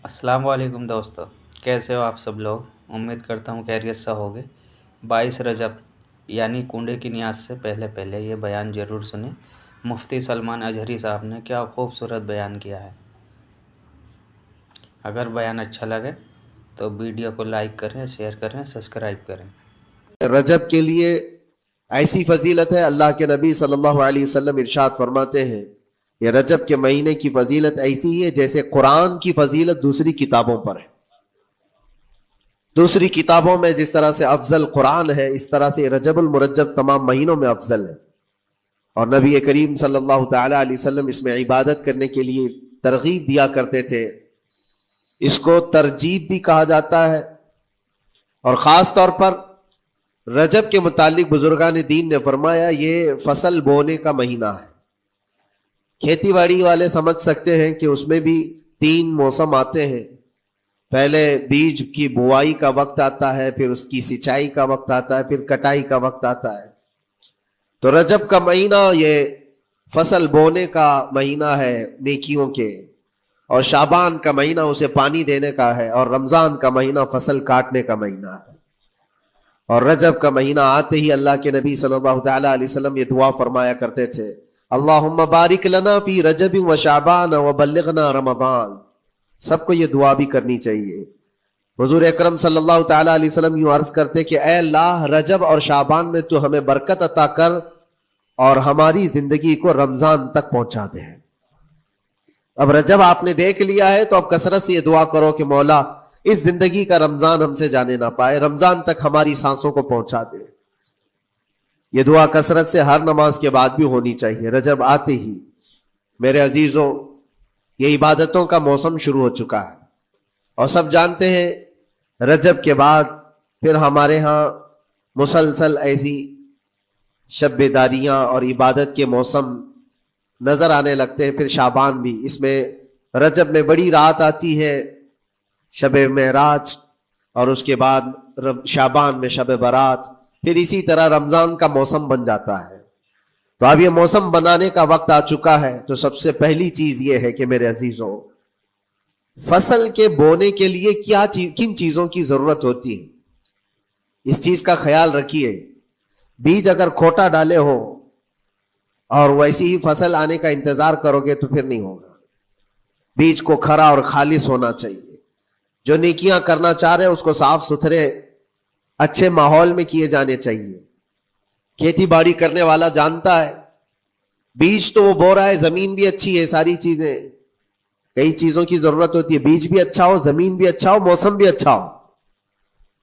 السلام علیکم دوستو، کیسے ہو آپ سب لوگ؟ امید کرتا ہوں خیریت سے ہوگے۔ 22 رجب یعنی کنڈے کی نیاز سے پہلے یہ بیان ضرور سنیں۔ مفتی سلمان اجہری صاحب نے کیا خوبصورت بیان کیا ہے۔ اگر بیان اچھا لگے تو ویڈیو کو لائک کریں، شیئر کریں، سبسکرائب کریں۔ رجب کے لیے ایسی فضیلت ہے، اللہ کے نبی صلی اللہ علیہ وسلم ارشاد فرماتے ہیں یہ رجب کے مہینے کی فضیلت ایسی ہے جیسے قرآن کی فضیلت دوسری کتابوں پر ہے۔ دوسری کتابوں میں جس طرح سے افضل قرآن ہے، اس طرح سے رجب المرجب تمام مہینوں میں افضل ہے، اور نبی کریم صلی اللہ تعالی علیہ وسلم اس میں عبادت کرنے کے لیے ترغیب دیا کرتے تھے۔ اس کو ترجیب بھی کہا جاتا ہے، اور خاص طور پر رجب کے متعلق بزرگان دین نے فرمایا یہ فصل بونے کا مہینہ ہے۔ کھیتی باڑی والے سمجھ سکتے ہیں کہ اس میں بھی 3 موسم آتے ہیں۔ پہلے بیج کی بوائی کا وقت آتا ہے، پھر اس کی سچائی کا وقت آتا ہے، پھر کٹائی کا وقت آتا ہے۔ تو رجب کا مہینہ یہ فصل بونے کا مہینہ ہے نیکیوں کے، اور شعبان کا مہینہ اسے پانی دینے کا ہے، اور رمضان کا مہینہ فصل کاٹنے کا مہینہ ہے۔ اور رجب کا مہینہ آتے ہی اللہ کے نبی صلی اللہ تعالی علیہ وسلم یہ دعا فرمایا کرتے تھے، اللہم بارک لنا فی رجب و شعبان و بلغنا رمضان۔ سب کو یہ دعا بھی کرنی چاہیے۔ حضور اکرم صلی اللہ تعالی علیہ وسلم یوں عرض کرتے کہ اے اللہ، رجب اور شعبان میں تو ہمیں برکت عطا کر اور ہماری زندگی کو رمضان تک پہنچا دے۔ اب رجب آپ نے دیکھ لیا ہے تو اب کثرت سے یہ دعا کرو کہ مولا اس زندگی کا رمضان ہم سے جانے نہ پائے، رمضان تک ہماری سانسوں کو پہنچا دے۔ یہ دعا کثرت سے ہر نماز کے بعد بھی ہونی چاہیے۔ رجب آتے ہی میرے عزیزوں یہ عبادتوں کا موسم شروع ہو چکا ہے، اور سب جانتے ہیں رجب کے بعد پھر ہمارے ہاں مسلسل ایسی شب بیداریاں اور عبادت کے موسم نظر آنے لگتے ہیں۔ پھر شعبان بھی، اس میں رجب میں بڑی رات آتی ہے، شب معراج، اور اس کے بعد شعبان میں شب برات، پھر اسی طرح رمضان کا موسم بن جاتا ہے۔ تو اب یہ موسم بنانے کا وقت آ چکا ہے۔ تو سب سے پہلی چیز یہ ہے کہ میرے عزیزوں، فصل کے بونے کے لیے کن چیزوں کی ضرورت ہوتی ہے، اس چیز کا خیال رکھیے۔ بیج اگر کھوٹا ڈالے ہو اور ویسی ہی فصل آنے کا انتظار کرو گے تو پھر نہیں ہوگا۔ بیج کو کھرا اور خالص ہونا چاہیے۔ جو نیکیاں کرنا چاہ رہے ہیں اس کو صاف ستھرے اچھے ماحول میں کیے جانے چاہیے۔ کھیتی باڑی کرنے والا جانتا ہے بیج تو وہ بو رہا ہے، زمین بھی اچھی ہے، ساری چیزیں، کئی چیزوں کی ضرورت ہوتی ہے۔ بیج بھی اچھا ہو، زمین بھی اچھا ہو، موسم بھی اچھا ہو،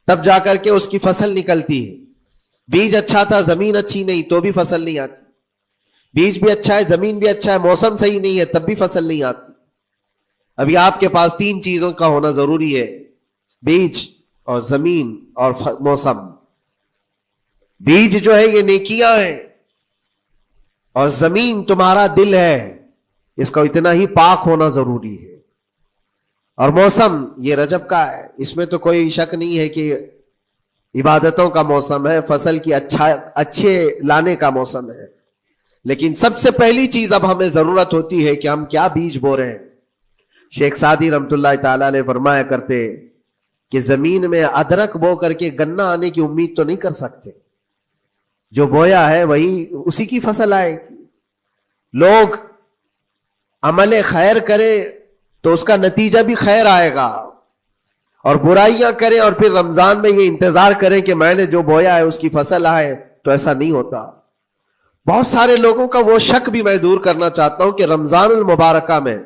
تب جا کر کے اس کی فصل نکلتی ہے۔ بیج اچھا تھا، زمین اچھی نہیں تو بھی فصل نہیں آتی۔ بیج بھی اچھا ہے، زمین بھی اچھا ہے، موسم صحیح نہیں ہے تب بھی فصل نہیں آتی۔ ابھی آپ کے پاس 3 چیزوں کا ہونا ضروری ہے، بیج اور زمین اور موسم۔ بیج جو ہے یہ نیکیاں ہیں، اور زمین تمہارا دل ہے، اس کا اتنا ہی پاک ہونا ضروری ہے۔ اور موسم یہ رجب کا ہے، اس میں تو کوئی شک نہیں ہے کہ عبادتوں کا موسم ہے، فصل کی اچھے لانے کا موسم ہے۔ لیکن سب سے پہلی چیز اب ہمیں ضرورت ہوتی ہے کہ ہم کیا بیج بو رہے ہیں۔ شیخ سعدی رحمت اللہ تعالی علیہ فرمایا کرتے کہ زمین میں ادرک بو کر کے گنا آنے کی امید تو نہیں کر سکتے، جو بویا ہے وہی اسی کی فصل آئے گی۔ لوگ عمل خیر کرے تو اس کا نتیجہ بھی خیر آئے گا، اور برائیاں کریں اور پھر رمضان میں یہ انتظار کریں کہ میں نے جو بویا ہے اس کی فصل آئے، تو ایسا نہیں ہوتا۔ بہت سارے لوگوں کا وہ شک بھی میں دور کرنا چاہتا ہوں کہ رمضان المبارکہ میں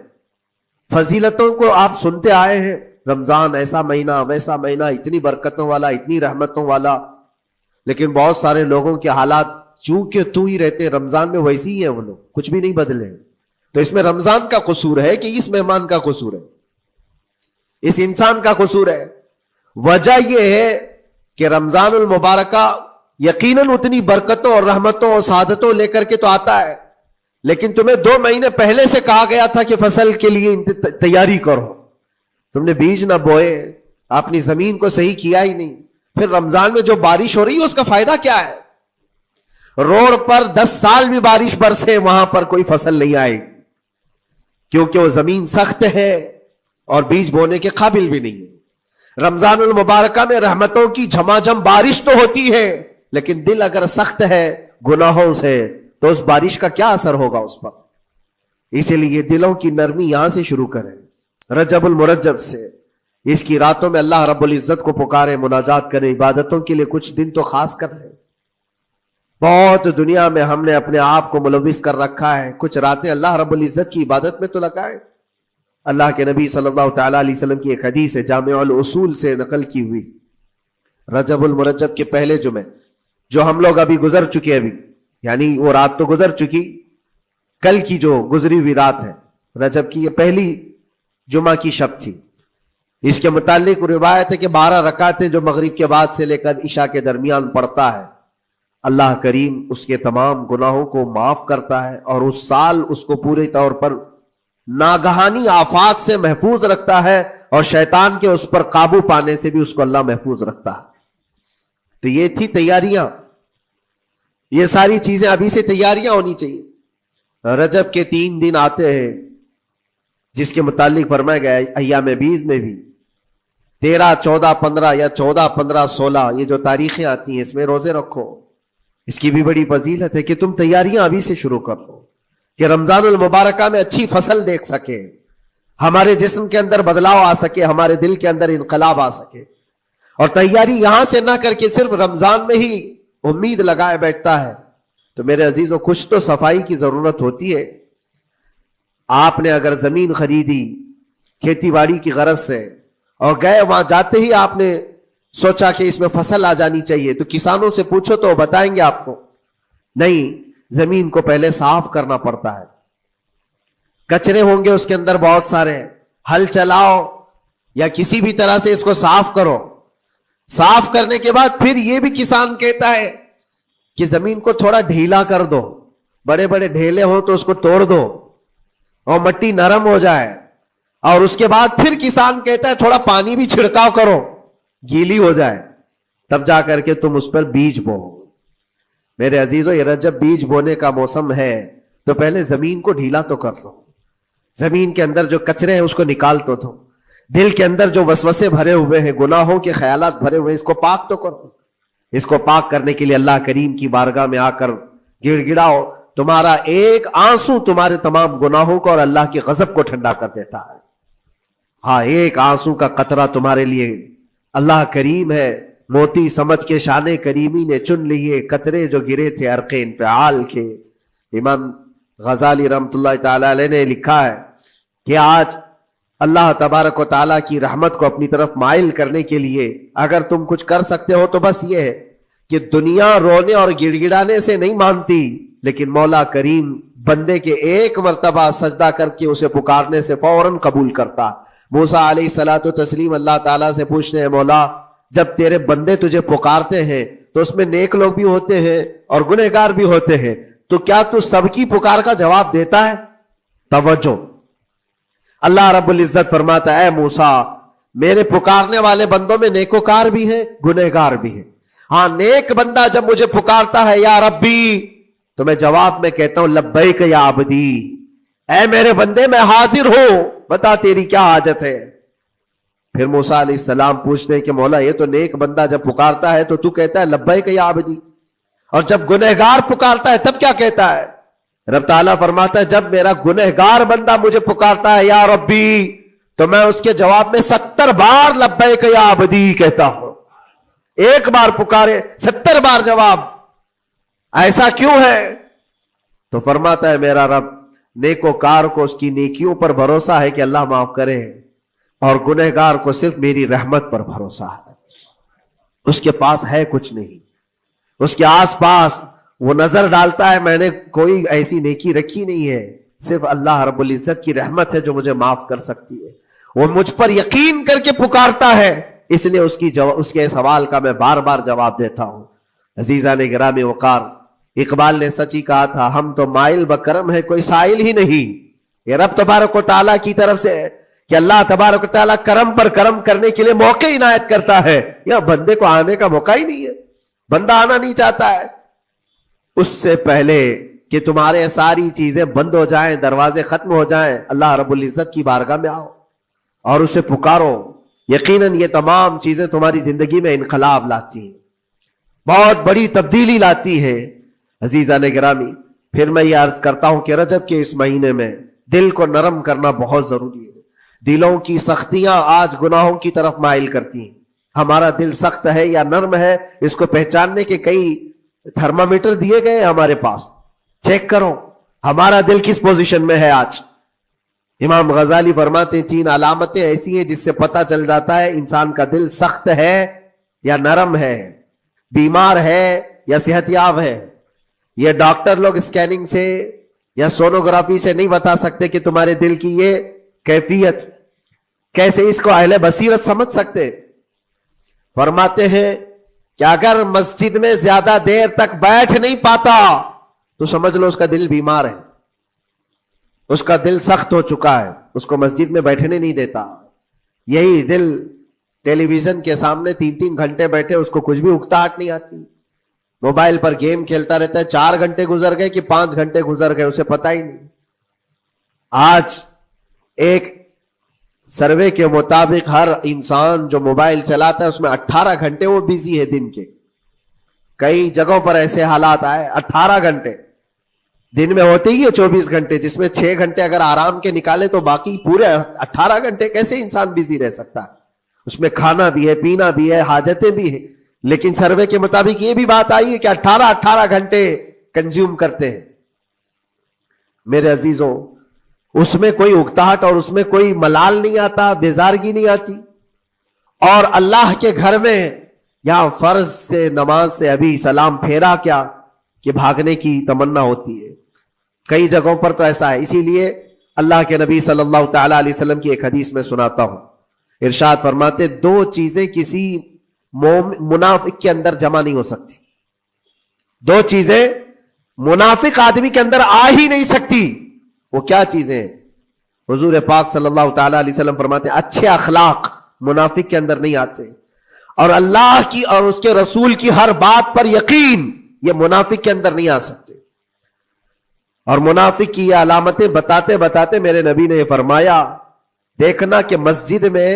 فضیلتوں کو آپ سنتے آئے ہیں، رمضان ایسا مہینہ، ویسا مہینہ، اتنی برکتوں والا، اتنی رحمتوں والا، لیکن بہت سارے لوگوں کے حالات چونکہ تو ہی رہتے رمضان میں ویسے ہی ہیں، وہ لوگ کچھ بھی نہیں بدلے۔ تو اس میں رمضان کا قصور ہے کہ اس مہمان کا قصور ہے، اس انسان کا قصور ہے؟ وجہ یہ ہے کہ رمضان المبارکہ یقیناً اتنی برکتوں اور رحمتوں اور سعادتوں لے کر کے تو آتا ہے، لیکن تمہیں 2 مہینے پہلے سے کہا گیا تھا کہ فصل کے لیے تیاری کرو، تم نے بیج نہ بوئے، اپنی زمین کو صحیح کیا ہی نہیں، پھر رمضان میں جو بارش ہو رہی ہے اس کا فائدہ کیا ہے؟ روڈ پر 10 سال بھی بارش برسے وہاں پر کوئی فصل نہیں آئے گی، کیونکہ وہ زمین سخت ہے اور بیج بونے کے قابل بھی نہیں ہے۔ رمضان المبارکہ میں رحمتوں کی جھماجھم بارش تو ہوتی ہے، لیکن دل اگر سخت ہے گناہوں سے تو اس بارش کا کیا اثر ہوگا اس پر؟ اسی لیے دلوں کی نرمی یہاں سے شروع کریں، رجب المرجب سے۔ اس کی راتوں میں اللہ رب العزت کو پکارے، مناجات کریں، عبادتوں کے لیے کچھ دن تو خاص کر لیں۔ بہت دنیا میں ہم نے اپنے آپ کو ملوث کر رکھا ہے، کچھ راتیں اللہ رب العزت کی عبادت میں تو لگائیں۔ اللہ کے نبی صلی اللہ تعالی علیہ وسلم کی ایک حدیث ہے، جامع الاصول سے نقل کی ہوئی، رجب المرجب کے پہلے جمعے جو ہم لوگ ابھی گزر چکے، ابھی یعنی وہ رات تو گزر چکی، کل کی جو گزری ہوئی رات ہے رجب کی، یہ پہلی جمعہ کی شب تھی۔ اس کے متعلق روایت ہے کہ 12 رکعتیں جو مغرب کے بعد سے لے کر عشاء کے درمیان پڑھتا ہے، اللہ کریم اس کے تمام گناہوں کو معاف کرتا ہے اور اس سال اس کو پورے طور پر ناگہانی آفات سے محفوظ رکھتا ہے، اور شیطان کے اس پر قابو پانے سے بھی اس کو اللہ محفوظ رکھتا ہے۔ تو یہ تھی تیاریاں، یہ ساری چیزیں ابھی سے تیاریاں ہونی چاہیے۔ رجب کے 3 دن آتے ہیں جس کے متعلق فرمایا گیا ہے ایام بیز میں بھی 13، 14، 15 یا 14، 15، 16 یہ جو تاریخیں آتی ہیں اس میں روزے رکھو۔ اس کی بھی بڑی فضیلت ہے کہ تم تیاریاں ابھی سے شروع کر دو کہ رمضان المبارکہ میں اچھی فصل دیکھ سکے، ہمارے جسم کے اندر بدلاؤ آ سکے، ہمارے دل کے اندر انقلاب آ سکے۔ اور تیاری یہاں سے نہ کر کے صرف رمضان میں ہی امید لگائے بیٹھتا ہے تو میرے عزیزوں کچھ تو صفائی کی ضرورت ہوتی ہے۔ آپ نے اگر زمین خریدی کھیتی باڑی کی غرض سے اور گئے، وہاں جاتے ہی آپ نے سوچا کہ اس میں فصل آ جانی چاہیے، تو کسانوں سے پوچھو تو وہ بتائیں گے آپ کو نہیں، زمین کو پہلے صاف کرنا پڑتا ہے، کچرے ہوں گے اس کے اندر بہت سارے، ہل چلاؤ یا کسی بھی طرح سے اس کو صاف کرو۔ صاف کرنے کے بعد پھر یہ بھی کسان کہتا ہے کہ زمین کو تھوڑا ڈھیلا کر دو، بڑے بڑے ڈھیلے ہوں تو اس کو توڑ دو اور مٹی نرم ہو جائے، اور اس کے بعد پھر کسان کہتا ہے تھوڑا پانی بھی چھڑکاؤ کرو، گیلی ہو جائے، تب جا کر کے تم اس پر بیج بو۔ میرے عزیزو یہ رجب بیج بونے کا موسم ہے، تو پہلے زمین کو ڈھیلا تو کر دو، زمین کے اندر جو کچرے ہیں اس کو نکال تو دو، دل کے اندر جو وسوسے بھرے ہوئے ہیں، گناہوں کے خیالات بھرے ہوئے ہیں، اس کو پاک تو کرو۔ اس کو پاک کرنے کے لیے اللہ کریم کی بارگاہ میں آ کر گڑ گڑاؤ، تمہارا ایک آنسو تمہارے تمام گناہوں کو اور اللہ کے غضب کو ٹھنڈا کر دیتا ہے۔ ہاں، ایک آنسو کا قطرہ تمہارے لیے اللہ کریم ہے، موتی سمجھ کے شان کریمی نے چن لیے قطرے جو گرے تھے عرق انفعال کے۔ امام غزالی رحمت اللہ تعالی علیہ نے لکھا ہے کہ آج اللہ تبارک و تعالیٰ کی رحمت کو اپنی طرف مائل کرنے کے لیے اگر تم کچھ کر سکتے ہو تو بس یہ ہے کہ دنیا رونے اور گڑ گڑانے سے نہیں مانتی، لیکن مولا کریم بندے کے ایک مرتبہ سجدہ کر کے اسے پکارنے سے فوراً قبول کرتا۔ موسیٰ علیہ الصلاۃ والتسلیم اللہ تعالیٰ سے پوچھتے ہیں، مولا جب تیرے بندے تجھے پکارتے ہیں تو اس میں نیک لوگ بھی ہوتے ہیں اور گنہگار بھی ہوتے ہیں، تو کیا تو سب کی پکار کا جواب دیتا ہے؟ توجہ، اللہ رب العزت فرماتا ہے اے موسیٰ میرے پکارنے والے بندوں میں نیکوکار بھی ہیں، گنہگار بھی ہیں۔ ہاں، نیک بندہ جب مجھے پکارتا ہے یا ربی تو میں جواب میں کہتا ہوں لبیک یا عبدی، اے میرے بندے میں حاضر ہوں، بتا تیری کیا حاجت ہے۔ پھر موسیٰ علیہ السلام پوچھتے ہیں کہ مولا یہ تو نیک بندہ جب پکارتا ہے تو کہتا ہے لبیک یا عبدی، اور جب گنہگار پکارتا ہے تب کیا کہتا ہے؟ رب تعالیٰ فرماتا ہے جب میرا گنہگار بندہ مجھے پکارتا ہے یا ربی تو میں اس کے جواب میں 70 بار لبیک یا عبدی کہتا ہوں۔ ایک بار پکارے 70 بار جواب، ایسا کیوں ہے؟ تو فرماتا ہے میرا رب نیکوکار کو اس کی نیکیوں پر بھروسہ ہے کہ اللہ معاف کرے، اور گنہگار کو صرف میری رحمت پر بھروسہ ہے۔ اس کے پاس ہے کچھ نہیں، اس کے آس پاس وہ نظر ڈالتا ہے میں نے کوئی ایسی نیکی رکھی نہیں ہے، صرف اللہ رب العزت کی رحمت ہے جو مجھے معاف کر سکتی ہے۔ وہ مجھ پر یقین کر کے پکارتا ہے، اس لیے اس کے سوال کا میں بار بار جواب دیتا ہوں۔ عزیزان گرامی وقار، اقبال نے سچ ہی کہا تھا ہم تو مائل بکرم ہے کوئی سائل ہی نہیں۔ یہ رب تبارک و تعالیٰ کی طرف سے کہ اللہ تبارک و تعالیٰ کرم پر کرم کرنے کے لیے موقع عنایت کرتا ہے، یا بندے کو آنے کا موقع ہی نہیں ہے، بندہ آنا نہیں چاہتا ہے۔ اس سے پہلے کہ تمہارے ساری چیزیں بند ہو جائیں، دروازے ختم ہو جائیں، اللہ رب العزت کی بارگاہ میں آؤ، اور اسے پکارو. یقیناً یہ تمام چیزیں تمہاری زندگی میں انقلاب لاتی ہیں, بہت بڑی تبدیلی لاتی ہے. عزیزان گرامی, پھر میں یہ عرض کرتا ہوں کہ رجب کے اس مہینے میں دل کو نرم کرنا بہت ضروری ہے. دلوں کی سختیاں آج گناہوں کی طرف مائل کرتی ہیں. ہمارا دل سخت ہے یا نرم ہے, اس کو پہچاننے کے کئی تھرمامیٹر دیے گئے ہمارے پاس. چیک کرو ہمارا دل کس پوزیشن میں ہے آج. امام غزالی فرماتے ہیں 3 علامتیں ایسی ہیں جس سے پتہ چل جاتا ہے انسان کا دل سخت ہے یا نرم ہے, بیمار ہے یا صحت یاب ہے. یہ ڈاکٹر لوگ اسکیننگ سے یا سونوگرافی سے نہیں بتا سکتے کہ تمہارے دل کی یہ کیفیت. کیسے اس کو اہل بصیرت سمجھ سکتے؟ فرماتے ہیں کہ اگر مسجد میں زیادہ دیر تک بیٹھ نہیں پاتا تو سمجھ لو اس کا دل بیمار ہے, اس کا دل سخت ہو چکا ہے, اس کو مسجد میں بیٹھنے نہیں دیتا. یہی دل ٹیلی ویژن کے سامنے 3 گھنٹے بیٹھے, اس کو کچھ بھی اکتاہٹ نہیں آتی, موبائل پر گیم کھیلتا رہتا ہے. 4 گھنٹے گزر گئے کہ 5 گھنٹے گزر گئے اسے پتا ہی نہیں. آج ایک سروے کے مطابق ہر انسان جو موبائل چلاتا ہے اس میں 18 گھنٹے وہ بیزی ہے دن کے. کئی جگہوں پر ایسے حالات آئے 18 گھنٹے دن میں ہوتے ہی ہے 24 گھنٹے, جس میں 6 گھنٹے اگر آرام کے نکالے تو باقی پورے 18 گھنٹے کیسے انسان بیزی رہ سکتا ہے؟ اس میں کھانا بھی ہے, پینا بھی ہے, حاجتیں بھی ہیں. لیکن سروے کے مطابق یہ بھی بات آئی ہے کہ 18 گھنٹے کنزیوم کرتے ہیں. میرے عزیزوں, اس میں کوئی اکتاہٹ اور اس میں کوئی ملال نہیں آتا, بیزارگی نہیں آتی. اور اللہ کے گھر میں یہاں فرض سے نماز سے ابھی سلام پھیرا کیا کہ بھاگنے کی تمنا ہوتی ہے. کئی جگہوں پر تو ایسا ہے. اسی لیے اللہ کے نبی صلی اللہ تعالی علیہ وسلم کی ایک حدیث میں سناتا ہوں. ارشاد فرماتے 2 چیزیں کسی منافق کے اندر جمع نہیں ہو سکتی. 2 چیزیں منافق آدمی کے اندر آ ہی نہیں سکتی. وہ کیا چیزیں؟ حضور پاک صلی اللہ تعالی علیہ وسلم فرماتے ہیں اچھے اخلاق منافق کے اندر نہیں آتے, اور اللہ کی اور اس کے رسول کی ہر بات پر یقین یہ منافق کے اندر نہیں آ سکتے. اور منافق کی یہ علامتیں بتاتے بتاتے میرے نبی نے یہ فرمایا, دیکھنا کہ مسجد میں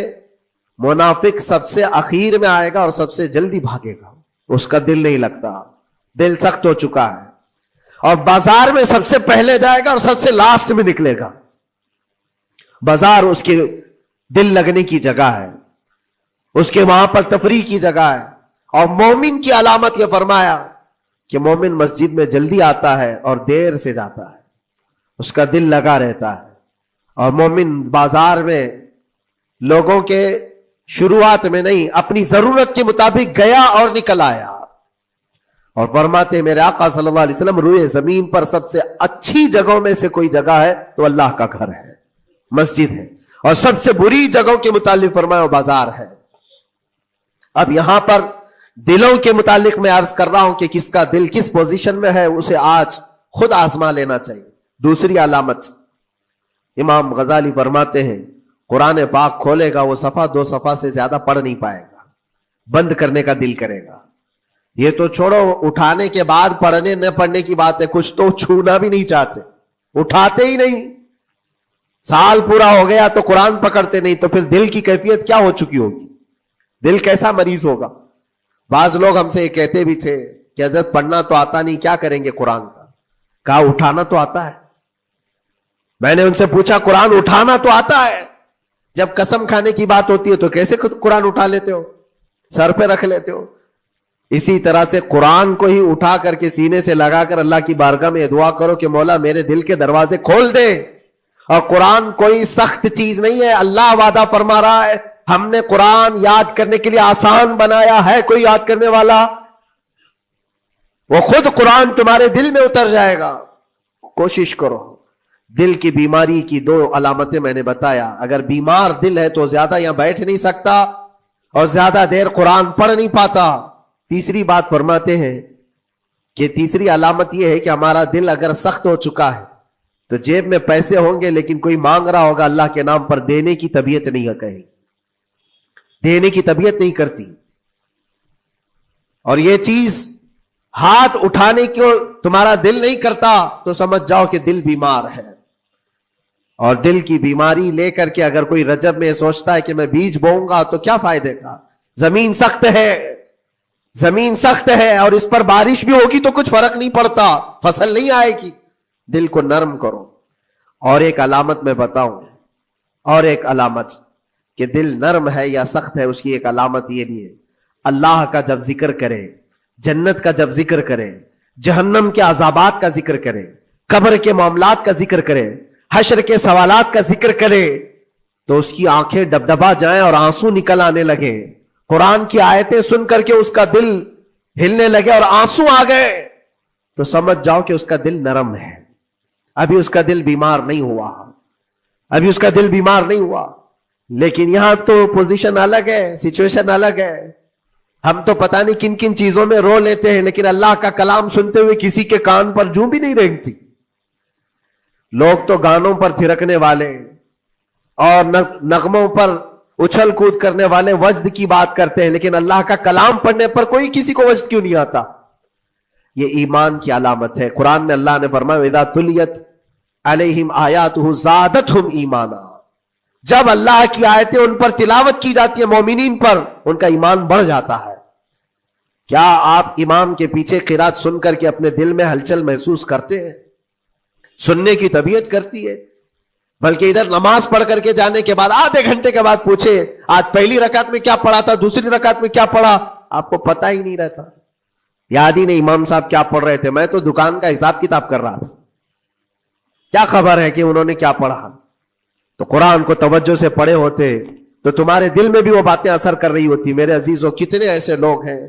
منافق سب سے اخیر میں آئے گا اور سب سے جلدی بھاگے گا. اس کا دل نہیں لگتا, دل سخت ہو چکا ہے. اور بازار میں سب سے پہلے جائے گا اور سب سے لاسٹ میں نکلے گا. بازار اس کے دل لگنے کی جگہ ہے, اس کے وہاں پر تفریح کی جگہ ہے. اور مومن کی علامت یہ فرمایا کہ مومن مسجد میں جلدی آتا ہے اور دیر سے جاتا ہے, اس کا دل لگا رہتا ہے. اور مومن بازار میں لوگوں کے شروعات میں نہیں, اپنی ضرورت کے مطابق گیا اور نکل آیا. اور فرماتے میرے آقا صلی اللہ علیہ وسلم روئے زمین پر سب سے اچھی جگہوں میں سے کوئی جگہ ہے تو اللہ کا گھر ہے, مسجد ہے. اور سب سے بری جگہوں کے متعلق فرمایا بازار ہے. اب یہاں پر دلوں کے متعلق میں عرض کر رہا ہوں کہ کس کا دل کس پوزیشن میں ہے, اسے آج خود آزما لینا چاہیے. دوسری علامت, امام غزالی فرماتے ہیں قرآن پاک کھولے گا وہ صفحہ 2 صفحہ سے زیادہ پڑھ نہیں پائے گا, بند کرنے کا دل کرے گا. یہ تو چھوڑو اٹھانے کے بعد پڑھنے نہ پڑھنے کی بات ہے, کچھ تو چھونا بھی نہیں چاہتے, اٹھاتے ہی نہیں. سال پورا ہو گیا تو قرآن پکڑتے نہیں, تو پھر دل کی کیفیت کیا ہو چکی ہوگی, دل کیسا مریض ہوگا. بعض لوگ ہم سے یہ کہتے بھی تھے کہ حضرت پڑھنا تو آتا نہیں, کیا کریں گے قرآن کا. کہا اٹھانا تو آتا ہے. میں نے ان سے پوچھا قرآن اٹھانا تو آتا ہے, جب قسم کھانے کی بات ہوتی ہے تو کیسے قرآن اٹھا لیتے ہو, سر پہ رکھ لیتے ہو. اسی طرح سے قرآن کو ہی اٹھا کر کے سینے سے لگا کر اللہ کی بارگاہ میں دعا کرو کہ مولا میرے دل کے دروازے کھول دے. اور قرآن کوئی سخت چیز نہیں ہے, اللہ وعدہ فرما رہا ہے ہم نے قرآن یاد کرنے کے لیے آسان بنایا ہے. کوئی یاد کرنے والا, وہ خود قرآن تمہارے دل میں اتر جائے گا. کوشش کرو. دل کی بیماری کی 2 علامتیں میں نے بتایا. اگر بیمار دل ہے تو زیادہ یہاں بیٹھ نہیں سکتا اور زیادہ دیر قرآن پڑھ نہیں پاتا. تیسری بات فرماتے ہیں کہ تیسری علامت یہ ہے کہ ہمارا دل اگر سخت ہو چکا ہے تو جیب میں پیسے ہوں گے لیکن کوئی مانگ رہا ہوگا اللہ کے نام پر, دینے کی طبیعت نہیں ہے, کہیں دینے کی طبیعت نہیں کرتی. اور یہ چیز ہاتھ اٹھانے کو تمہارا دل نہیں کرتا تو سمجھ جاؤ کہ دل بیمار ہے. اور دل کی بیماری لے کر کے اگر کوئی رجب میں سوچتا ہے کہ میں بیج بوؤں گا تو کیا فائدے کا؟ زمین سخت ہے، زمین سخت ہے، اور اس پر بارش بھی ہوگی تو کچھ فرق نہیں پڑتا، فصل نہیں آئے گی۔ دل کو نرم کرو۔ اور ایک علامت میں بتاؤں، اور ایک علامت کہ دل نرم ہے یا سخت ہے، اس کی ایک علامت یہ بھی ہے، اللہ کا جب ذکر کرے، جنت کا جب ذکر کرے، جہنم کے عذابات کا ذکر کرے، قبر کے معاملات کا ذکر کرے، حشر کے سوالات کا ذکر کرے، تو اس کی آنکھیں ڈبڈبا جائیں اور آنسو نکل آنے لگے، قرآن کی آیتیں سن کر کے اس کا دل ہلنے لگے اور آنسو آ گئے، تو سمجھ جاؤ کہ اس کا دل نرم ہے، ابھی اس کا دل بیمار نہیں ہوا، ابھی اس کا دل بیمار نہیں ہوا۔ لیکن یہاں تو پوزیشن الگ ہے، سچویشن الگ ہے، ہم تو پتہ نہیں کن کن چیزوں میں رو لیتے ہیں، لیکن اللہ کا کلام سنتے ہوئے کسی کے کان پر جوں بھی نہیں رینگتی۔ لوگ تو گانوں پر تھرکنے والے اور نغموں پر اچھل کود کرنے والے وجد کی بات کرتے ہیں، لیکن اللہ کا کلام پڑھنے پر کوئی کسی کو وجد کیوں نہیں آتا؟ یہ ایمان کی علامت ہے۔ قرآن میں اللہ نے فرمایا وَإِذَا تُلِيَتْ عَلَيْهِمْ آيَاتُهُ زَادَتْهُمْ ایمانا، جب اللہ کی آیتیں ان پر تلاوت کی جاتی ہے، مومنین پر، ان کا ایمان بڑھ جاتا ہے۔ کیا آپ امام کے پیچھے قرات سن کر کے اپنے دل میں ہلچل محسوس کرتے ہیں؟ سننے کی طبیعت کرتی ہے؟ بلکہ ادھر نماز پڑھ کر کے جانے کے بعد آدھے گھنٹے کے بعد پوچھے آج پہلی رکعت میں کیا پڑھا تھا، دوسری رکعت میں کیا پڑھا، آپ کو پتہ ہی نہیں رہتا، یاد ہی نہیں امام صاحب کیا پڑھ رہے تھے، میں تو دکان کا حساب کتاب کر رہا تھا، کیا خبر ہے کہ انہوں نے کیا پڑھا؟ تو قرآن کو توجہ سے پڑھے ہوتے تو تمہارے دل میں بھی وہ باتیں اثر کر رہی ہوتی۔ میرے عزیزوں، کتنے ایسے لوگ ہیں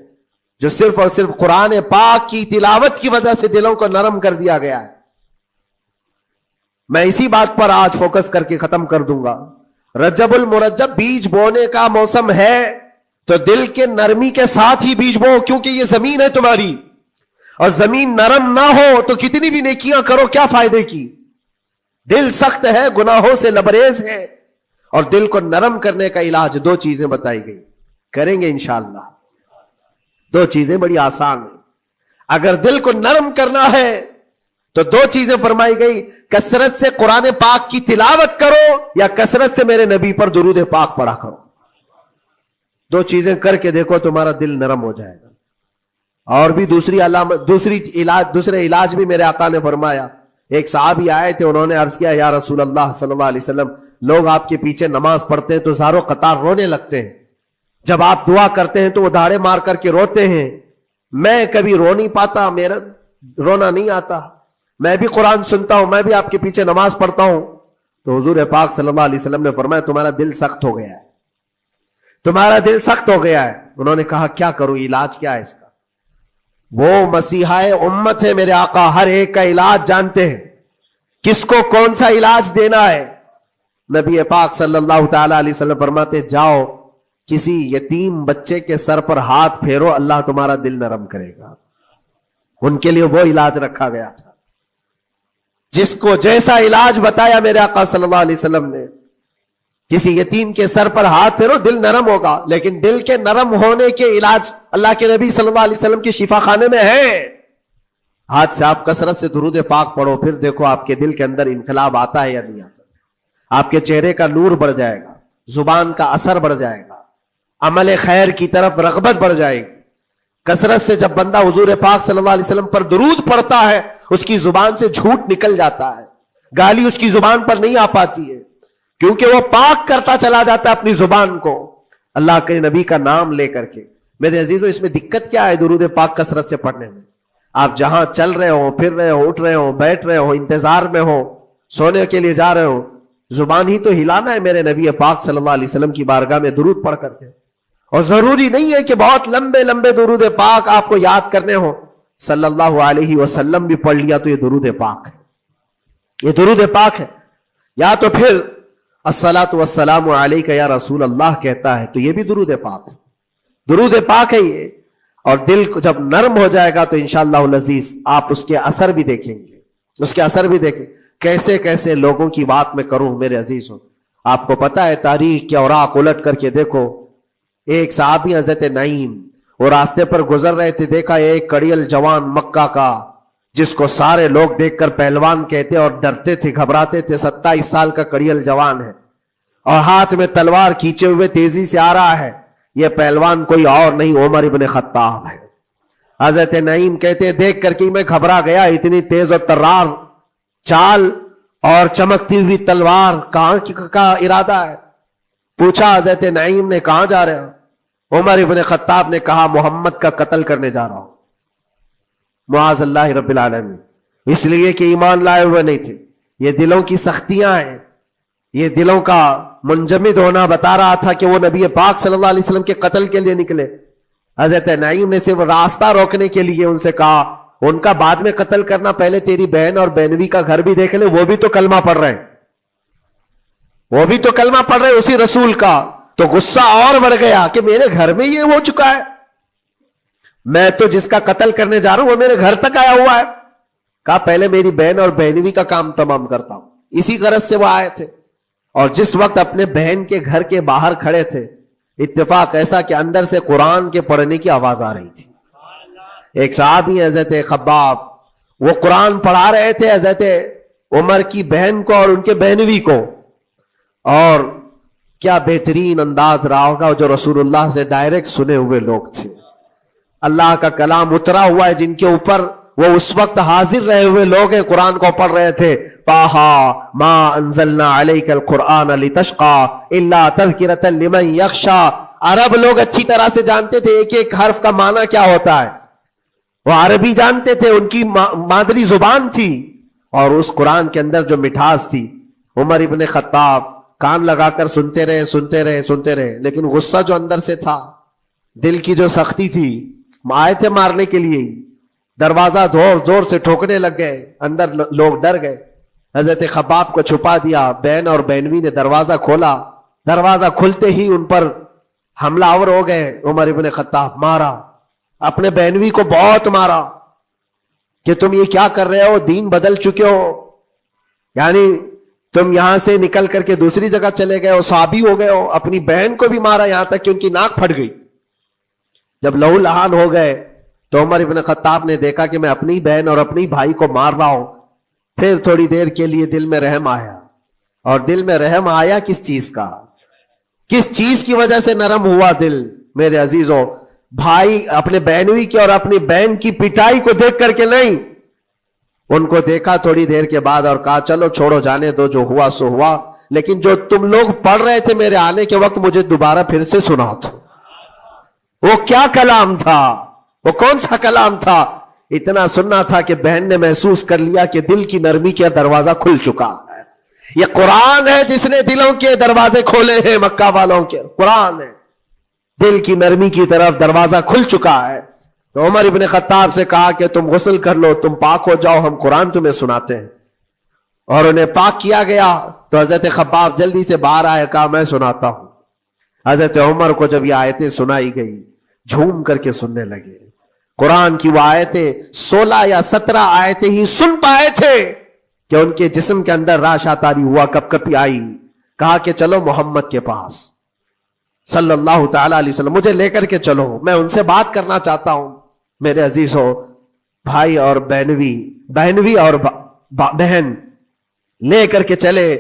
جو صرف اور صرف قرآن پاک کی تلاوت کی وجہ سے دلوں کو نرم کر دیا گیا ہے۔ میں اسی بات پر آج فوکس کر کے ختم کر دوں گا۔ رجب المرجب بیج بونے کا موسم ہے، تو دل کے نرمی کے ساتھ ہی بیج بو، کیونکہ یہ زمین ہے تمہاری، اور زمین نرم نہ ہو تو کتنی بھی نیکیاں کرو کیا فائدے کی؟ دل سخت ہے، گناہوں سے لبریز ہے، اور دل کو نرم کرنے کا علاج دو چیزیں بتائی گئی، کریں گے انشاءاللہ۔ دو چیزیں بڑی آسان ہیں، اگر دل کو نرم کرنا ہے تو دو چیزیں فرمائی گئی، کثرت سے قرآن پاک کی تلاوت کرو یا کثرت سے میرے نبی پر درود پاک پڑھا کرو۔ دو چیزیں کر کے دیکھو، تمہارا دل نرم ہو جائے گا۔ اور بھی دوسرے علاج بھی میرے آقا نے فرمایا۔ ایک صحابی آئے تھے، انہوں نے عرض کیا یا رسول اللہ صلی اللہ علیہ وسلم، لوگ آپ کے پیچھے نماز پڑھتے ہیں تو زاروں قطار رونے لگتے ہیں، جب آپ دعا کرتے ہیں تو وہ دھاڑے مار کر کے روتے ہیں، میں کبھی رو نہیں پاتا، میرا رونا نہیں آتا، میں بھی قرآن سنتا ہوں، میں بھی آپ کے پیچھے نماز پڑھتا ہوں۔ تو حضور پاک صلی اللہ علیہ وسلم نے فرمایا تمہارا دل سخت ہو گیا ہے، تمہارا دل سخت ہو گیا ہے۔ انہوں نے کہا کیا کروں، علاج کیا ہے اس کا؟ وہ مسیحا امت ہے میرے آقا، ہر ایک کا علاج جانتے ہیں، کس کو کون سا علاج دینا ہے۔ نبی پاک صلی اللہ تعالی علیہ وسلم فرماتے جاؤ کسی یتیم بچے کے سر پر ہاتھ پھیرو، اللہ تمہارا دل نرم کرے گا۔ ان کے لیے وہ علاج رکھا گیا تھا، جس کو جیسا علاج بتایا میرے آقا صلی اللہ علیہ وسلم نے، کسی یتیم کے سر پر ہاتھ پھیرو دل نرم ہوگا۔ لیکن دل کے نرم ہونے کے علاج اللہ کے نبی صلی اللہ علیہ وسلم کے شفا خانے میں ہے۔ آج سے آپ کثرت سے درود پاک پڑھو، پھر دیکھو آپ کے دل کے اندر انقلاب آتا ہے یا نہیں آتا۔ آپ کے چہرے کا نور بڑھ جائے گا، زبان کا اثر بڑھ جائے گا، عمل خیر کی طرف رغبت بڑھ جائے گی۔ کثرت سے جب بندہ حضور پاک صلی اللہ علیہ وسلم پر درود پڑھتا ہے، اس کی زبان سے جھوٹ نکل جاتا ہے، گالی اس کی زبان پر نہیں آ پاتی ہے، کیونکہ وہ پاک کرتا چلا جاتا ہے اپنی زبان کو اللہ کے نبی کا نام لے کر کے۔ میرے عزیزوں، اس میں دقت کیا ہے درود پاک کثرت سے پڑھنے میں؟ آپ جہاں چل رہے ہو، پھر رہے ہو، اٹھ رہے ہو، بیٹھ رہے ہو، انتظار میں ہو، سونے کے لیے جا رہے ہو، زبان ہی تو ہلانا ہے میرے نبی پاک صلی اللہ علیہ وسلم کی بارگاہ میں درود پڑھ کر کے۔ اور ضروری نہیں ہے کہ بہت لمبے لمبے درود پاک آپ کو یاد کرنے ہو، صلی اللہ علیہ وسلم بھی پڑھ لیا تو یہ درود پاک ہے، یہ درود پاک ہے۔ یا تو پھر الصلاۃ والسلام علیک یا رسول اللہ کہتا ہے تو یہ بھی درود پاک ہے، درود پاک ہے یہ۔ اور دل کو جب نرم ہو جائے گا تو انشاءاللہ العزیز آپ اس کے اثر بھی دیکھیں گے، اس کے اثر بھی دیکھیں۔ کیسے کیسے لوگوں کی بات میں کروں میرے عزیزوں، آپ کو پتا ہے تاریخ کے اوراق الٹ کر کے دیکھو۔ ایک صحابی حضرت نعیم وہ راستے پر گزر رہے تھے، دیکھا ایک کڑیل جوان مکہ کا جس کو سارے لوگ دیکھ کر پہلوان کہتے اور ڈرتے تھے، گھبراتے تھے. 27 سال کا کڑیل جوان ہے اور ہاتھ میں تلوار کھینچے ہوئے تیزی سے آ رہا ہے. یہ پہلوان کوئی اور نہیں، عمر ابن خطاب ہے. حضرت نعیم کہتے دیکھ کر کے میں گھبرا گیا، اتنی تیز اور ترار چال اور چمکتی ہوئی تلوار، کہاں کا ارادہ ہے؟ پوچھا حضرت نعیم نے کہاں جا رہے ہو؟ عمر ابن خطاب نے کہا محمد کا قتل کرنے جا رہا ہوں. معاذ اللہ رب العالمین. اس لیے کہ ایمان لائے ہوئے نہیں تھے. یہ دلوں کی سختیاں ہیں، یہ دلوں کا منجمد ہونا بتا رہا تھا کہ وہ نبی پاک صلی اللہ علیہ وسلم کے قتل کے لیے نکلے. حضرت نعیم نے صرف راستہ روکنے کے لیے ان سے کہا ان کا بعد میں قتل کرنا، پہلے تیری بہن اور بہنوی کا گھر بھی دیکھ لے، وہ بھی تو کلمہ پڑھ رہے ہیں، وہ بھی تو کلمہ پڑھ رہے اسی رسول کا. تو غصہ اور بڑھ گیا کہ میرے گھر میں یہ ہو چکا ہے، میں تو جس کا قتل کرنے جا رہا ہوں وہ میرے گھر تک آیا ہوا ہے. کہا پہلے میری بہن اور بہنوی کا کام تمام کرتا ہوں. اسی غرض سے وہ آئے تھے. اور جس وقت اپنے بہن کے گھر کے باہر کھڑے تھے، اتفاق ایسا کہ اندر سے قرآن کے پڑھنے کی آواز آ رہی تھی. ایک صحابی حضرت خباب، وہ قرآن پڑھا رہے تھے حضرت عمر کی بہن کو اور ان کے بہنوی کو. اور کیا بہترین انداز رہا ہوگا، جو رسول اللہ سے ڈائریکٹ سنے ہوئے لوگ تھے. اللہ کا کلام اترا ہوا ہے جن کے اوپر، وہ اس وقت حاضر رہے ہوئے لوگ ہیں، قرآن کو پڑھ رہے تھے. طٰہٰ ما انزلنا علیک القرآن لتشقیٰ الا تذکرۃ لمن یخشیٰ. عرب لوگ اچھی طرح سے جانتے تھے ایک ایک حرف کا معنی کیا ہوتا ہے، وہ عربی جانتے تھے، ان کی مادری زبان تھی. اور اس قرآن کے اندر جو مٹھاس تھی، عمر ابن خطاب کان لگا کر سنتے رہے، لیکن غصہ جو اندر سے تھا، دل کی جو سختی تھی، آئے تھے مارنے کے لیے. دروازہ زور سے ٹھوکنے لگ گئے، اندر لوگ ڈر گئے. حضرت خباب کو چھپا دیا، بہن اور بہنوی نے دروازہ کھولا. دروازہ کھلتے ہی ان پر حملہ آور ہو گئے. عمر ابن خطاب مارا، اپنے بہنوی کو بہت مارا کہ تم یہ کیا کر رہے ہو، دین بدل چکے ہو، یعنی تم یہاں سے نکل کر کے دوسری جگہ چلے گئے ہو، صحابی ہو گئے ہو. اپنی بہن کو بھی مارا، یہاں تک کہ ان کی ناک پھٹ گئی. جب لہو لہان ہو گئے تو عمر ابن خطاب نے دیکھا کہ میں اپنی بہن اور اپنی بھائی کو مار رہا ہوں. پھر تھوڑی دیر کے لیے دل میں رحم آیا. اور دل میں رحم آیا کس چیز کا، کس چیز کی وجہ سے نرم ہوا دل میرے عزیزوں؟ بھائی اپنے بہنوی کی اور اپنی بہن کی پٹائی کو دیکھ کر کے نہیں، ان کو دیکھا تھوڑی دیر کے بعد اور کہا چلو چھوڑو، جانے دو، جو ہوا سو ہوا. لیکن جو تم لوگ پڑھ رہے تھے میرے آنے کے وقت، مجھے دوبارہ پھر سے سنا تو وہ کیا کلام تھا، وہ کون سا کلام تھا؟ اتنا سننا تھا کہ بہن نے محسوس کر لیا کہ دل کی نرمی کا دروازہ کھل چکا ہے. یہ قرآن ہے جس نے دلوں کے دروازے کھولے ہیں، مکہ والوں کے قرآن ہے. دل کی نرمی کی طرف دروازہ کھل چکا ہے. تو عمر ابن خطاب سے کہا کہ تم غسل کر لو، تم پاک ہو جاؤ، ہم قرآن تمہیں سناتے ہیں. اور انہیں پاک کیا گیا. تو حضرت خباب جلدی سے باہر آئے، کہا میں سناتا ہوں. حضرت عمر کو جب یہ آیتیں سنائی گئی، جھوم کر کے سننے لگے. قرآن کی وہ آیتیں 16 یا 17 آیتیں ہی سن پائے تھے کہ ان کے جسم کے اندر راشا تاری ہوا، کپ کپی آئی. کہا کہ چلو محمد کے پاس صلی اللہ تعالی علیہ وسلم، مجھے لے کر کے چلو، میں ان سے بات کرنا چاہتا ہوں. میرے عزیزو، بھائی اور بہنوی اور بہن لے کر کے چلے.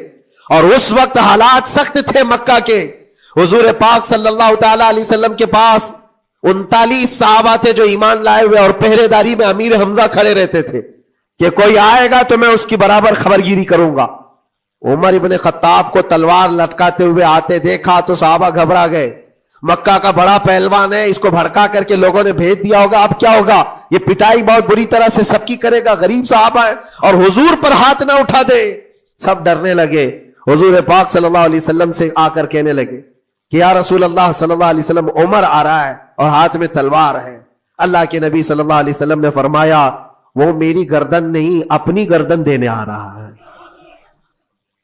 اور اس وقت حالات سخت تھے مکہ کے. حضور پاک صلی اللہ تعالی علیہ وسلم کے پاس 39 صحابہ تھے جو ایمان لائے ہوئے، اور پہرے داری میں امیر حمزہ کھڑے رہتے تھے کہ کوئی آئے گا تو میں اس کی برابر خبرگیری کروں گا. عمر ابن خطاب کو تلوار لٹکاتے ہوئے آتے دیکھا تو صحابہ گھبرا گئے. مکہ کا بڑا پہلوان ہے، اس کو بھڑکا کر کے لوگوں نے بھیج دیا ہوگا، اب کیا ہوگا؟ یہ پٹائی بہت بری طرح سے سب کی کرے گا، غریب صحابہ ہے، اور حضور پر ہاتھ نہ اٹھا دے. سب ڈرنے لگے. حضور پاک صلی اللہ علیہ وسلم سے آ کر کہنے لگے کہ یا رسول اللہ صلی اللہ علیہ وسلم، عمر آ رہا ہے اور ہاتھ میں تلوار ہے. اللہ کے نبی صلی اللہ علیہ وسلم نے فرمایا وہ میری گردن نہیں، اپنی گردن دینے آ رہا ہے.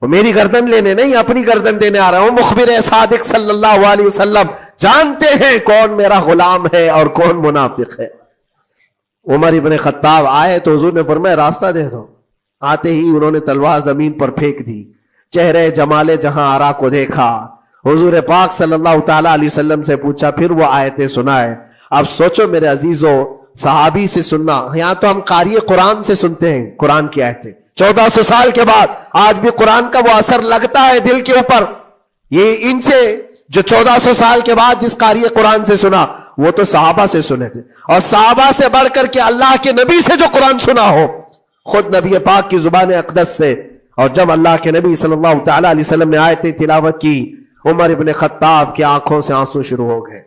وہ میری گردن لینے نہیں، اپنی گردن دینے آ رہا ہے. وہ مخبر صادق صلی اللہ علیہ وسلم جانتے ہیں کون میرا غلام ہے اور کون منافق ہے. عمر ابن خطاب آئے تو حضور نے فرمایا راستہ دے دو. آتے ہی انہوں نے تلوار زمین پر پھینک دی. چہرے جمال جہاں آرا کو دیکھا. حضور پاک صلی اللہ تعالی علیہ وسلم سے پوچھا، پھر وہ آیتیں سنائے. اب سوچو میرے عزیزو، صحابی سے سننا. یہاں تو ہم قاری قرآن سے سنتے ہیں قرآن کی آیتیں 1400 سال کے بعد آج بھی قرآن کا وہ اثر لگتا ہے دل کے اوپر. یہ ان سے جو 1400 سال کے بعد جس قاری قرآن سے سنا وہ تو صحابہ سے سنے تھے, اور صحابہ سے بڑھ کر کے اللہ کے نبی سے جو قرآن سنا ہو, خود نبی پاک کی زبان اقدس سے. اور جب اللہ کے نبی صلی اللہ تعالی علیہ وسلم نے آیتیں تلاوت کی, عمر ابن خطاب کی آنکھوں سے آنسو شروع ہو گئے,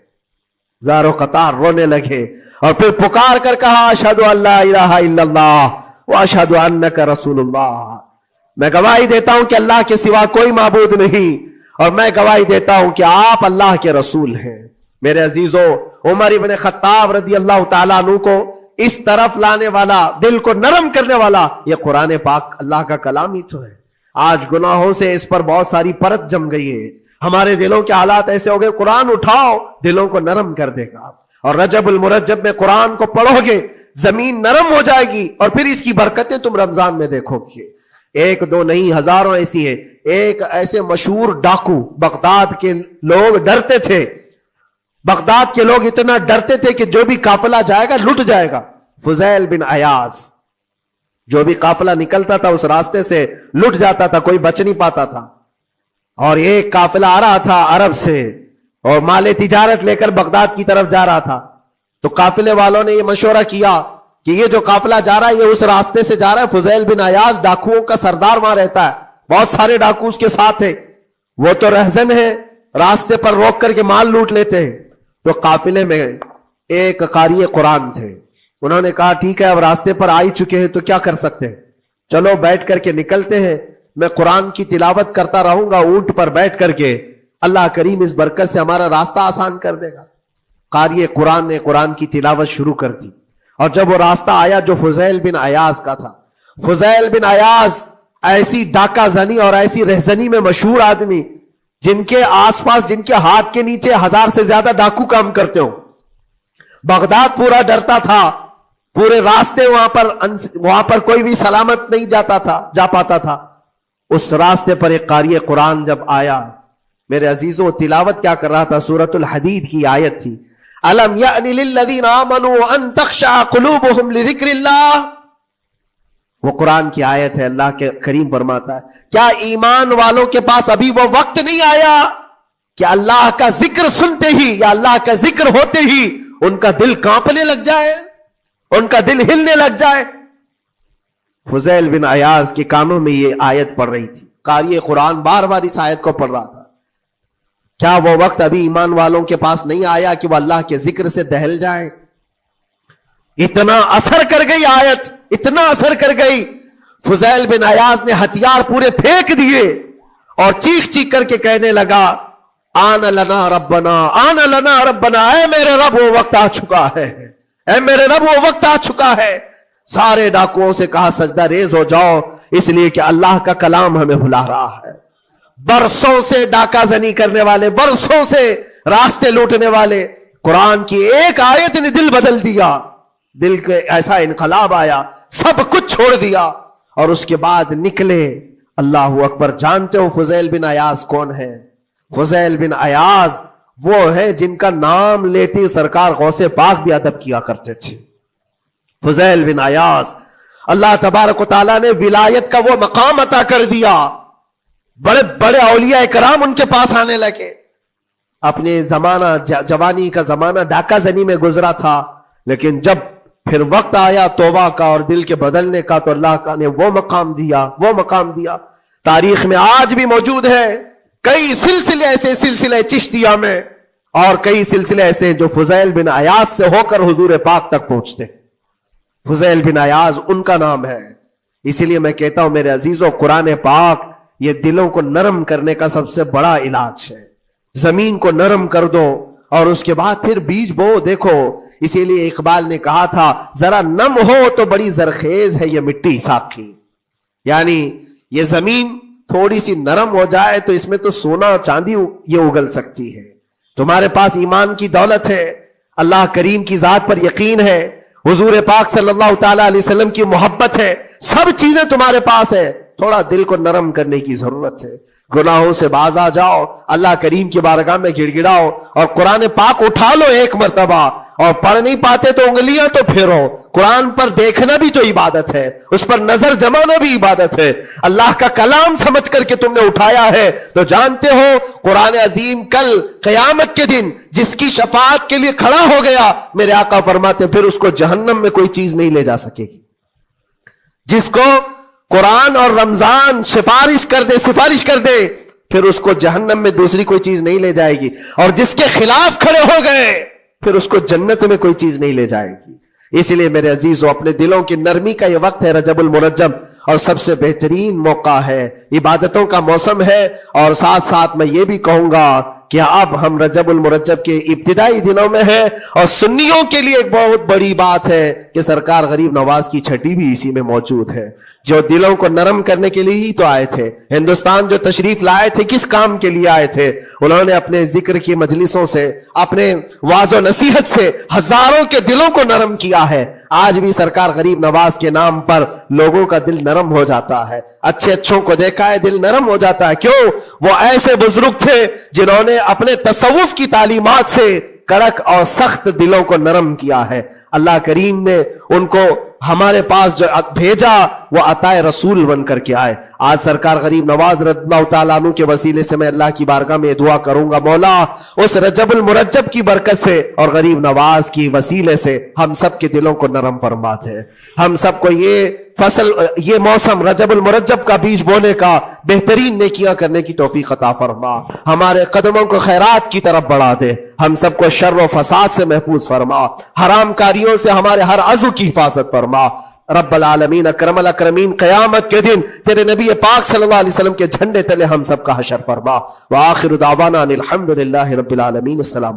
زارو قطار رونے لگے, اور پھر پکار کر کہا اشہد ان لا الہ الا اللہ واشہد انک رسول اللہ. میں گواہی دیتا ہوں کہ اللہ کے سوا کوئی معبود نہیں, اور میں گواہی دیتا ہوں کہ آپ اللہ کے رسول ہیں. میرے عزیزو, عمر ابن خطاب رضی اللہ تعالیٰ عنہ کو اس طرف لانے والا, دل کو نرم کرنے والا یہ قرآن پاک اللہ کا کلام ہی تو ہے. آج گناہوں سے اس پر بہت ساری پرت جم گئی ہے. ہمارے دلوں کے حالات ایسے ہو گئے, قرآن اٹھاؤ دلوں کو نرم کر دے گا. اور رجب المرجب میں قرآن کو پڑھو گے زمین نرم ہو جائے گی, اور پھر اس کی برکتیں تم رمضان میں دیکھو گے. ایک دو نہیں ہزاروں ایسی ہیں. ایک ایسے مشہور ڈاکو, بغداد کے لوگ ڈرتے تھے, بغداد کے لوگ اتنا ڈرتے تھے کہ جو بھی قافلہ جائے گا لٹ جائے گا. فضیل بن عیاض, جو بھی قافلہ نکلتا تھا اس راستے سے لٹ جاتا تھا, کوئی بچ نہیں پاتا تھا. اور ایک قافلہ آ رہا تھا عرب سے اور مال تجارت لے کر بغداد کی طرف جا رہا تھا. تو قافلے والوں نے یہ مشورہ کیا کہ یہ جو قافلہ جا رہا ہے یہ اس راستے سے جا رہا ہے. فضیل بن عیاض ڈاکوؤں کا سردار وہاں رہتا ہے, بہت سارے ڈاکو اس کے ساتھ ہیں, وہ تو رہزن ہے, راستے پر روک کر کے مال لوٹ لیتے ہیں. تو قافلے میں ایک قاری قرآن تھے, انہوں نے کہا ٹھیک ہے اب راستے پر آ ہی چکے ہیں تو کیا کر سکتے ہیں, چلو بیٹھ کر کے نکلتے ہیں, میں قرآن کی تلاوت کرتا رہوں گا اونٹ پر بیٹھ کر کے, اللہ کریم اس برکت سے ہمارا راستہ آسان کر دے گا. قاری قرآن نے قرآن کی تلاوت شروع کر دی, اور جب وہ راستہ آیا جو فضیل بن عیاض کا تھا, فضیل بن عیاض ایسی ڈاکہ زنی اور ایسی رہزنی میں مشہور آدمی, جن کے آس پاس, جن کے ہاتھ کے نیچے 1000 سے زیادہ ڈاکو کام کرتے ہو. بغداد پورا ڈرتا تھا, پورے راستے وہاں پر کوئی بھی سلامت نہیں جا پاتا تھا. اس راستے پر ایک قاری قرآن جب آیا, میرے عزیزوں تلاوت کیا کر رہا تھا, سورۃ الحدید کی آیت تھی, الم یأن للذین آمنوا ان تخشع قلوبهم لذکر اللہ. وہ قرآن کی آیت ہے. اللہ کے کریم فرماتا ہے کیا ایمان والوں کے پاس ابھی وہ وقت نہیں آیا کہ اللہ کا ذکر سنتے ہی یا اللہ کا ذکر ہوتے ہی ان کا دل کانپنے لگ جائے, ان کا دل ہلنے لگ جائے. فضیل بن عیاض کے کانوں میں یہ آیت پڑھ رہی تھی, قاری قرآن بار بار اس آیت کو پڑھ رہا تھا. کیا وہ وقت ابھی ایمان والوں کے پاس نہیں آیا کہ وہ اللہ کے ذکر سے دہل جائیں؟ اتنا اثر کر گئی آیت, اتنا اثر کر گئی. فضیل بن عیاض نے ہتھیار پورے پھینک دیے اور چیخ چیخ کر کے کہنے لگا آن لنا ربنا, آن لنا ربنا, اے میرے رب وہ وقت آ چکا ہے, اے میرے رب وہ وقت آ چکا ہے. سارے ڈاکوؤں سے کہا سجدہ ریز ہو جاؤ, اس لیے کہ اللہ کا کلام ہمیں بلا رہا ہے. برسوں سے ڈاکہ زنی کرنے والے, برسوں سے راستے لوٹنے والے, قرآن کی ایک آیت نے دل بدل دیا, دل کے ایسا انقلاب آیا, سب کچھ چھوڑ دیا اور اس کے بعد نکلے. اللہ اکبر. جانتے ہو فضیل بن عیاض کون ہے؟ فضیل بن عیاض وہ ہے جن کا نام لیتی سرکار غوث پاک بھی ادب کیا کرتے تھے. فضیل بن عیاض, اللہ تبارک و تعالیٰ نے ولایت کا وہ مقام عطا کر دیا, بڑے بڑے اولیاء کرام ان کے پاس آنے لگے. اپنے زمانہ, جوانی کا زمانہ ڈاکہ زنی میں گزرا تھا, لیکن جب پھر وقت آیا توبہ کا اور دل کے بدلنے کا تو اللہ نے وہ مقام دیا, وہ مقام دیا. تاریخ میں آج بھی موجود ہے کئی سلسلے ایسے, سلسلے چشتیہ میں, اور کئی سلسلے ایسے جو فضیل بن عیاض سے ہو کر حضور پاک تک پہنچتے. فضیل بن عیاض ان کا نام ہے. اسی لیے میں کہتا ہوں میرے عزیزوں, قرآن پاک یہ دلوں کو نرم کرنے کا سب سے بڑا علاج ہے. زمین کو نرم کر دو اور اس کے بعد پھر بیج بو. دیکھو اسی لیے اقبال نے کہا تھا ذرا نم ہو تو بڑی زرخیز ہے یہ مٹی ساقی. یعنی یہ زمین تھوڑی سی نرم ہو جائے تو اس میں تو سونا چاندی یہ اگل سکتی ہے. تمہارے پاس ایمان کی دولت ہے, اللہ کریم کی ذات پر یقین ہے, حضور پاک صلی اللہ تعالی علیہ وسلم کی محبت ہے, سب چیزیں تمہارے پاس ہے. تھوڑا دل کو نرم کرنے کی ضرورت ہے. گناہوں سے باز آ جاؤ، اللہ کریم کی بارگاہ میں گڑ گڑاؤ اور قرآن پاک اٹھا لو ایک مرتبہ، اور پڑھ نہیں پاتے تو انگلیاں تو پھیرو۔ قرآن پر دیکھنا بھی تو عبادت ہے، اس پر نظر جمانا بھی عبادت ہے۔ اللہ کا کلام سمجھ کر کے تم نے اٹھایا ہے تو جانتے ہو قرآن عظیم کل قیامت کے دن جس کی شفاعت کے لیے کھڑا ہو گیا، میرے آقا فرماتے پھر اس کو جہنم میں کوئی چیز نہیں لے جا سکے گی۔ جس کو قرآن اور رمضان سفارش کر دے پھر اس کو جہنم میں دوسری کوئی چیز نہیں لے جائے گی، اور جس کے خلاف کھڑے ہو گئے پھر اس کو جنت میں کوئی چیز نہیں لے جائے گی۔ اسی لیے میرے عزیزو، اپنے دلوں کی نرمی کا یہ وقت ہے رجب المرجب، اور سب سے بہترین موقع ہے، عبادتوں کا موسم ہے۔ اور ساتھ ساتھ میں یہ بھی کہوں گا کہ اب ہم رجب المرجب کے ابتدائی دنوں میں ہیں، اور سنیوں کے لیے ایک بہت بڑی بات ہے کہ سرکار غریب نواز کی چھٹی بھی اسی میں موجود ہے، جو دلوں کو نرم کرنے کے لیے ہی تو آئے تھے۔ ہندوستان جو تشریف لائے تھے کس کام کے لیے آئے تھے؟ انہوں نے اپنے ذکر کی مجلسوں سے، اپنے واعظ و نصیحت سے ہزاروں کے دلوں کو نرم کیا ہے۔ آج بھی سرکار غریب نواز کے نام پر لوگوں کا دل نرم ہو جاتا ہے، اچھے اچھوں کو دیکھا ہے دل نرم ہو جاتا ہے۔ کیوں؟ وہ ایسے بزرگ تھے جنہوں نے اپنے تصوف کی تعلیمات سے کڑک اور سخت دلوں کو نرم کیا ہے۔ اللہ کریم نے ان کو ہمارے پاس جو بھیجا وہ عطا رسول بن کر کے آئے۔ آج سرکار غریب نواز رضی اللہ تعالیٰ عنہ کے وسیلے سے میں اللہ کی بارگاہ میں دعا کروں گا، مولا اس رجب المرجب کی برکت سے اور غریب نواز کی وسیلے سے ہم سب کے دلوں کو نرم فرما دے، ہم سب کو یہ موسم رجب المرجب کا بیج بونے کا بہترین نیکیاں کرنے کی توفیق عطا فرما، ہمارے قدموں کو خیرات کی طرف بڑھا دے، ہم سب کو شر و فساد سے محفوظ فرما، حرام کاریوں سے ہمارے ہر عضو کی حفاظت فرما۔ رب العالمین اکرم الاکرمین، قیامت کے دن تیرے نبی پاک صلی اللہ علیہ وسلم کے جھنڈے تلے ہم سب کا حشر فرما۔ وآخر دعوانا ان الحمد للہ رب العالمین۔ السلام۔